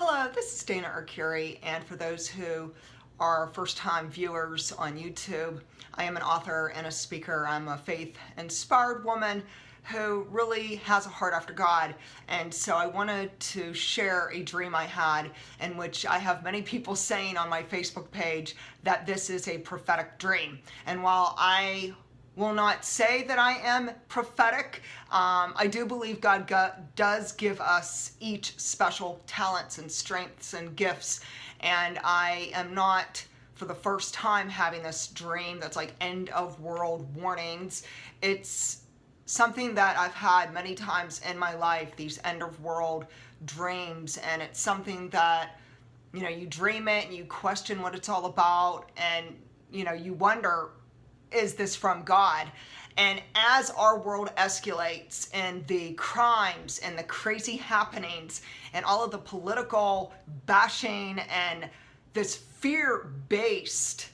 Hello, this is Dana Arcuri, and for those who are first-time viewers on YouTube, I am an author and a speaker. I'm a faith-inspired woman who really has a heart after God, and so I wanted to share a dream I had in which I have many people saying on my Facebook page that this is a prophetic dream. And while I will not say that I am prophetic. I do believe God does give us each special talents and strengths and gifts, and I am not for the first time having this dream that's like end of world warnings. It's something that I've had many times in my life, these end of world dreams, and it's something that, you know, you dream it and you question what it's all about, and you wonder, is this from God? And as our world escalates and the crimes and the crazy happenings and all of the political bashing and this fear-based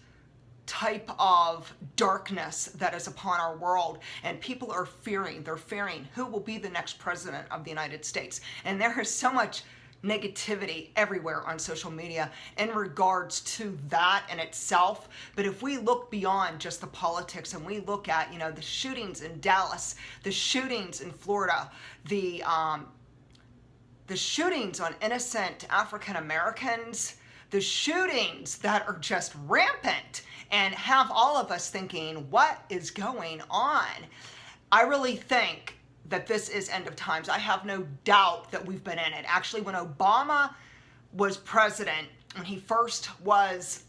type of darkness that is upon our world, and people are they're fearing who will be the next president of the United States. And there is so much negativity everywhere on social media in regards to that in itself. But if we look beyond just the politics and we look at, the shootings in Dallas, the shootings in Florida, the shootings on innocent African Americans, the shootings that are just rampant and have all of us thinking, what is going on? I really think that this is end of times. I have no doubt that we've been in it. Actually, when Obama was president, when he first was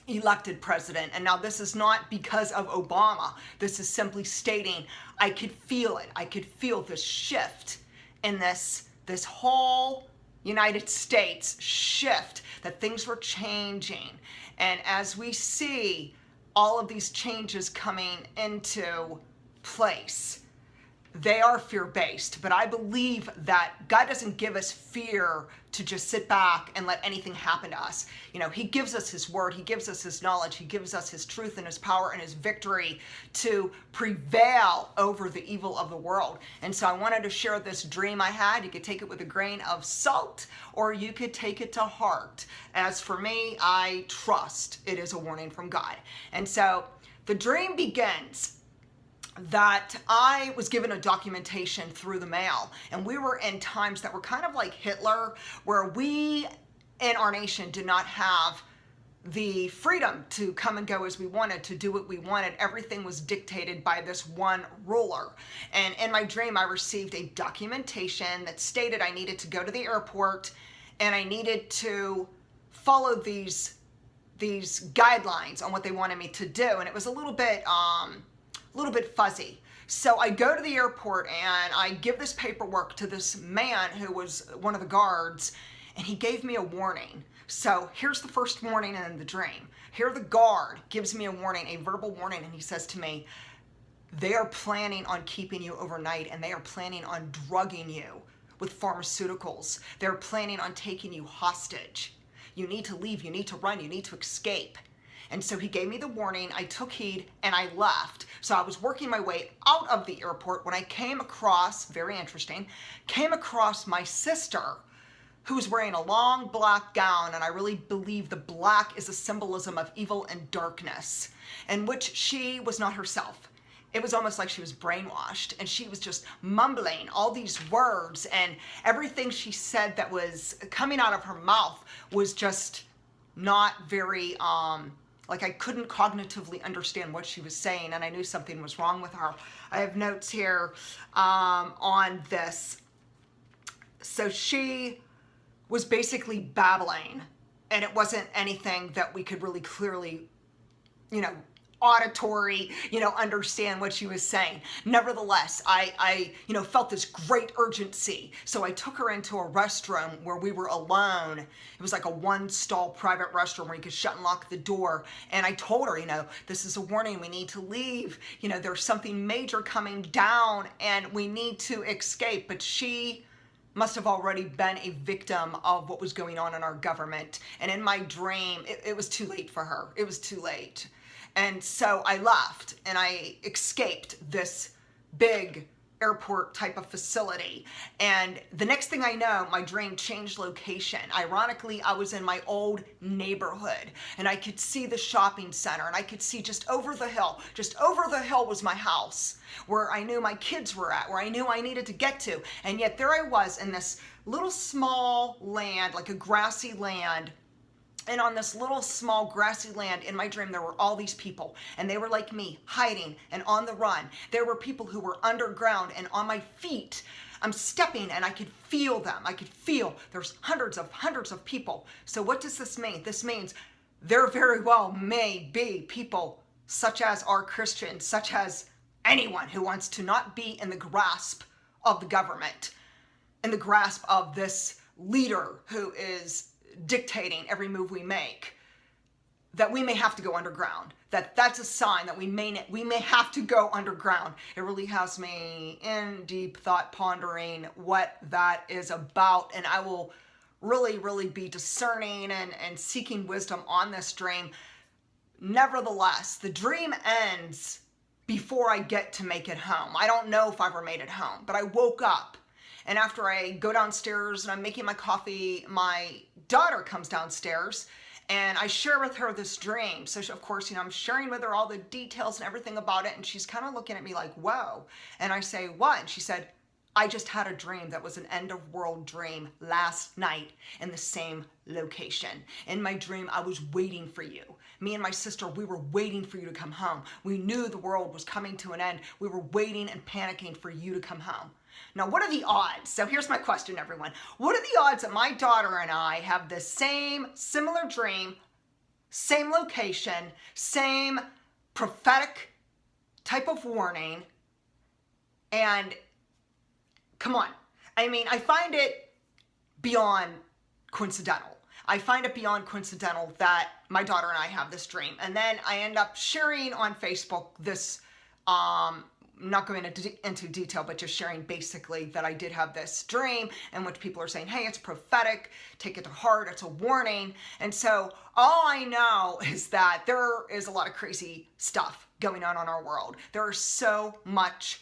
elected president, and now this is not because of Obama, this is simply stating, I could feel it. I could feel this shift in this whole United States shift, that things were changing. And as we see all of these changes coming into place, they are fear-based, but I believe that God doesn't give us fear to just sit back and let anything happen to us. He gives us His word, He gives us His knowledge, He gives us His truth and His power and His victory to prevail over the evil of the world. And so I wanted to share this dream I had. You could take it with a grain of salt, or you could take it to heart. As for me, I trust it is a warning from God. And so the dream begins that I was given a documentation through the mail, and we were in times that were kind of like Hitler, where we in our nation did not have the freedom to come and go as we wanted, to do what we wanted. Everything was dictated by this one ruler. And in my dream, I received a documentation that stated I needed to go to the airport and I needed to follow these guidelines on what they wanted me to do. And it was a little bit fuzzy. So I go to the airport and I give this paperwork to this man who was one of the guards, and he gave me a warning. So here's the first warning in the dream. Here the guard gives me a warning, a verbal warning, and he says to me, they are planning on keeping you overnight, and they are planning on drugging you with pharmaceuticals. They're planning on taking you hostage. You need to leave, you need to run, you need to escape. And so he gave me the warning, I took heed, and I left. So I was working my way out of the airport when I came across, very interesting, my sister, who was wearing a long black gown, and I really believe the black is a symbolism of evil and darkness, in which she was not herself. It was almost like she was brainwashed, and she was just mumbling all these words, and everything she said that was coming out of her mouth was just not very, like I couldn't cognitively understand what she was saying, and I knew something was wrong with her. I have notes here on this. So she was basically babbling, and it wasn't anything that we could really clearly, auditory, understand what she was saying. Nevertheless, I felt this great urgency. So I took her into a restroom where we were alone. It was like a one-stall private restroom where you could shut and lock the door. And I told her, this is a warning. We need to leave. There's something major coming down and we need to escape. But she must have already been a victim of what was going on in our government. And in my dream, it was too late for her. It was too late. And so I left and I escaped this big airport type of facility. And the next thing I know, my dream changed location. Ironically, I was in my old neighborhood and I could see the shopping center and I could see just over the hill was my house where I knew my kids were at, where I knew I needed to get to. And yet there I was in this little small land, like a grassy land. And on this little small grassy land in my dream, there were all these people and they were like me, hiding and on the run. There were people who were underground and on my feet. I'm stepping and I could feel them. I could feel there's hundreds of people. So what does this mean? This means there very well may be people such as our Christians, such as anyone who wants to not be in the grasp of the government, in the grasp of this leader who is dictating every move we make, that we may have to go underground. That's a sign that we may have to go underground. It really has me in deep thought pondering what that is about, and I will really be discerning and seeking wisdom on this dream. Nevertheless, the dream ends before I get to make it home. I don't know if I ever made it home, but I woke up. And after I go downstairs and I'm making my coffee, my daughter comes downstairs and I share with her this dream. So of course, I'm sharing with her all the details and everything about it. And she's kind of looking at me like, whoa. And I say, what? And she said, I just had a dream that was an end of world dream last night in the same location. In my dream, I was waiting for you. Me and my sister, we were waiting for you to come home. We knew the world was coming to an end. We were waiting and panicking for you to come home. Now, what are the odds? So here's my question, everyone. What are the odds that my daughter and I have the same similar dream, same location, same prophetic type of warning, and come on. I mean, I find it beyond coincidental. I find it beyond coincidental that my daughter and I have this dream. And then I end up sharing on Facebook this, not going into detail, but just sharing basically that I did have this dream in which people are saying, hey, it's prophetic, take it to heart, it's a warning. And so all I know is that there is a lot of crazy stuff going on in our world. There is so much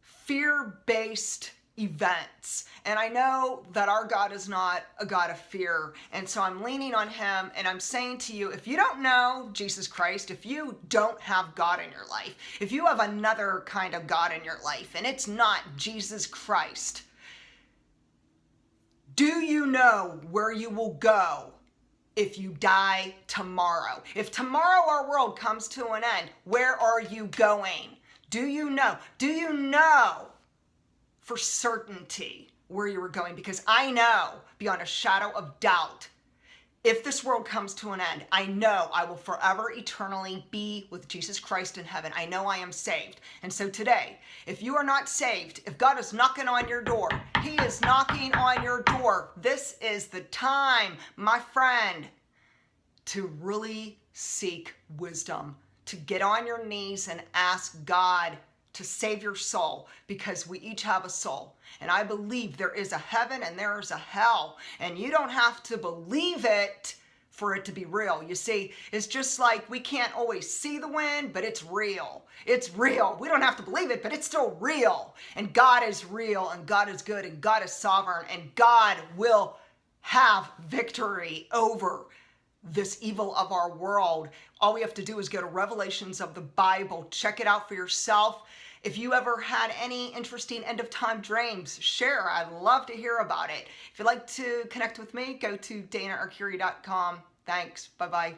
fear-based events. And I know that our God is not a God of fear. And so I'm leaning on him and I'm saying to you, if you don't know Jesus Christ, if you don't have God in your life, if you have another kind of God in your life and it's not Jesus Christ, do you know where you will go if you die tomorrow? If tomorrow our world comes to an end, where are you going? Do you know? Do you know for certainty where you were going? Because I know beyond a shadow of doubt, if this world comes to an end, I know I will forever eternally be with Jesus Christ in heaven. I know I am saved. And so today, if you are not saved, if God is knocking on your door, he is knocking on your door. This is the time, my friend, to really seek wisdom, to get on your knees and ask God to save your soul, because we each have a soul. And I believe there is a heaven and there is a hell. And you don't have to believe it for it to be real. You see, it's just like we can't always see the wind, but it's real. It's real. We don't have to believe it, but it's still real. And God is real, and God is good, and God is sovereign, and God will have victory over this evil of our world. All we have to do is go to Revelations of the Bible, check it out for yourself. If you ever had any interesting end of time dreams, share. I'd love to hear about it. If you'd like to connect with me, go to danaarcuri.com. Thanks. Bye-bye.